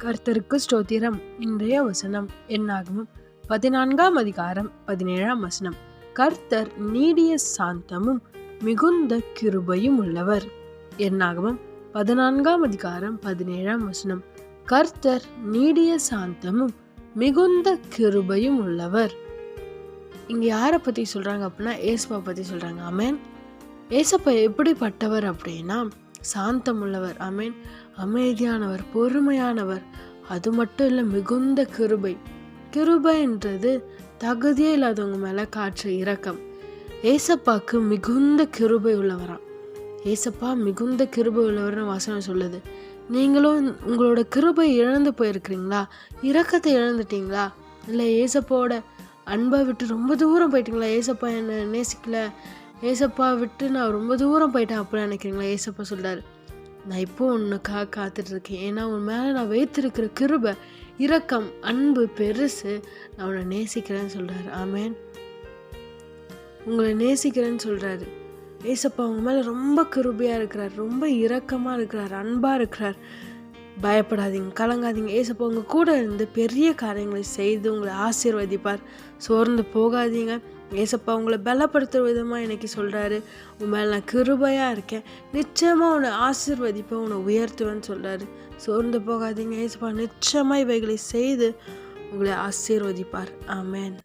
கர்த்தருக்கு ஸ்தோத்திரம். இன்றைய வசனம் என்னாகமம் 14ஆம் அதிகாரம் 17ஆம் வசனம். கர்த்தர் நீடிய சாந்தமும் மிகுந்த கிருபையும் உள்ளவர். என்னாகமம் 14ஆம் அதிகாரம் 17ஆம் வசனம். கர்த்தர் நீடிய சாந்தமும் மிகுந்த கிருபையும் உள்ளவர். இங்க யாரை பத்தி சொல்றாங்க அப்படின்னா ஏசப்பா பத்தி சொல்றாங்க. ஆமென். ஏசப்பா எப்படிப்பட்டவர் அப்படின்னா சாந்தம் உள்ளவர். ஆமென். அமைதியானவர், பொறுமையானவர். அது மட்டும் இல்லை, மிகுந்த கிருபை. கிருபைன்றது தகுதியே இல்லாதவங்க மேல காற்று இரக்கம். ஏசப்பாக்கு மிகுந்த கிருபை உள்ளவராம். ஏசப்பா மிகுந்த கிருபை உள்ளவர்னு வசனம் சொல்லுது. நீங்களும் உங்களோட கிருபை இழந்து போயிருக்கிறீங்களா? இரக்கத்தை இழந்துட்டீங்களா? இல்லை ஏசப்பாவோட அன்பை விட்டு ரொம்ப தூரம் போயிட்டீங்களா? ஏசப்பா என்னை நேசிக்கல, ஏசப்பா விட்டு நான் ரொம்ப தூரம் போயிட்டேன் அப்படின்னு நினைக்கிறீங்களா? ஏசப்பா சொல்றாரு, நான் இப்போ உன்னுக்காக காத்துட்டு இருக்கேன். ஏன்னா உன் மேலே நான் வைத்திருக்கிற கிருபை, இரக்கம், அன்பு பெருசு. நான் உன்னை நேசிக்கிறேன்னு சொல்றாரு. ஆமென். உங்களை நேசிக்கிறேன்னு சொல்றாரு. ஏசப்பா உங்க மேலே ரொம்ப கிருபையா இருக்கிறார், ரொம்ப இரக்கமா இருக்கிறார், அன்பா இருக்கிறார். பயப்படாதீங்க, கலங்காதீங்க. ஏசப்பா உங்க கூட இருந்து பெரிய காரியங்களை செய்து உங்களை ஆசீர்வதிப்பார். சோர்ந்து போகாதீங்க. ஏசப்பா உங்களை பலப்படுத்துற விதமா இன்னைக்கு சொல்றாரு, உன் மேல நான் கிருபையா இருக்கேன், நிச்சயமா உன்னை ஆசீர்வதிப்பேன், உன்னை உயர்த்துவேன்னு சொல்றாரு. சோர்ந்து போகாதீங்க. ஏசப்பா நிச்சயமா இவைகளை செய்து உங்களை ஆசீர்வதிப்பார். ஆமென்.